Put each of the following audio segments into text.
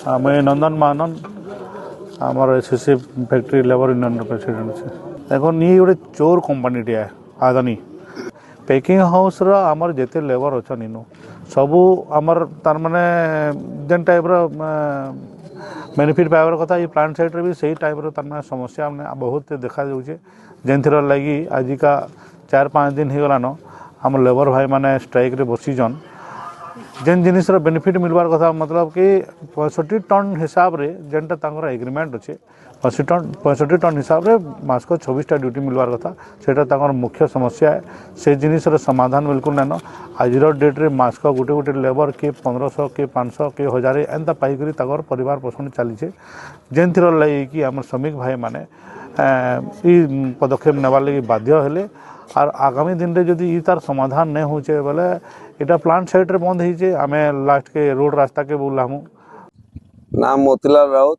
मैं नंदन महानन आमर SSC factory labour union president से देखो ये गोटे चोर कंपनी टे आदानी पैकिंग हाउस आमर जिते लेबर अच्छा इनु सबू आमर तार माने जेन टाइप बेनिफिट पाइबार कथा ये प्लांट साइड रे भी सही टाइप तार समस्या बहुत देखा जाऊे जेनथिर लगी आजिका 4-5 दिन हो गलान आम लेबर भाई माने स्ट्राइक रे बसीजन जेन जिनिस बेनिफिट मिलवार कथा मतलब कि 65 टन हिसाब रे जेनटा तांकर एग्रीमेंट अच्छे 65 टन हिसाब रे मास को 26टा ड्यूटी मिलवार कथा सेटा तांकर मुख्य समस्या है से जिनिस समाधान बिल्कुल नाइन आज डेट रे मास को गोटे गोटे लेबर के 1500 के 500 के 1000 एंता पाइकरी तांकर परिवार पोषण चलीचे जेन थीर लगी कि आम श्रमिक भाई माने ई पदक्षेप नेबार लगी बाध्य हेले और आगामी दिन रे जदि ई तार समाधान नहीं होचे बोले इटा प्लांट साइड रे बंद होइचे आमे लास्ट के रोड रास्ता के बोलामु नाम मोतीलाल राउत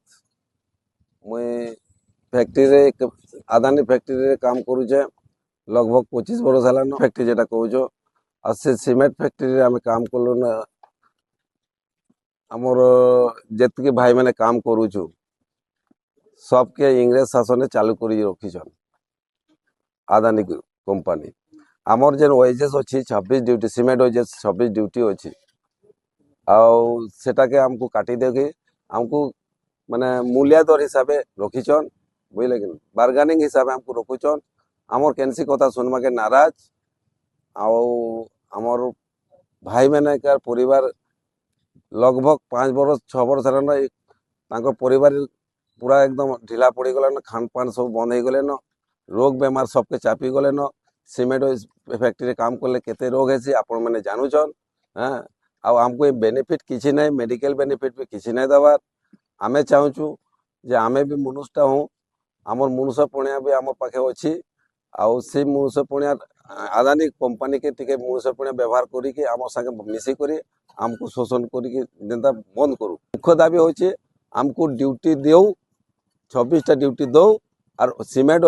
मुई फैक्ट्री रे आदानी फैक्ट्री रे काम करूचे लगभग 25 वर्ष हलान फैक्ट्री जेटा कहूछो आ से सीमेंट फैक्ट्री रे आमे काम करलो ना हमर जेतके भाई माने काम करूछु सबके इंग्रेज शासन चालू करी रखिछन आदानी कंपनी आमर जेन वेजेस अच्छी 26 ड्यूटी सीमेंट वेजेस 26 ड्यूटी अच्छी आटा के आमको काटी देके आमको माने मूल्य दर हिसाब से रखीचन बुझे कि बार्गेनिंग हिसाब से आमको रखुचन आमर कैंसी कथा सुनवा के नाराज आमर भाई मैंने परिवार लगभग 5 वर्ष 6 वर्ष है परिवार पूरा एकदम ढिला पड़ गला न खान पान सब बंद हो गले न रोग बेमार सबके चापी गले न सीमेंट फैक्ट्री काम कले केते रोग है आपण मैंने जानूचन हाँ आमको ये बेनिफिट किसी नहीं मेडिकल बेनिफिट भी किसी नहीं दबार आमे चाहूँ जे आमे भी मनुष्यटा हूँ आमर मनुष्य पुणिया भी आम पाखे अच्छी आउ से मनुष्य पुणिया आदानी कंपनी के टिके मनुष्य पुणिया व्यवहार करी आम संगे मिसिक आमको शोषण करी बंद करूँ मुख्य दाबी होचे आमको ड्यूटी दो 26टा ड्यूटी दो और सीमेंट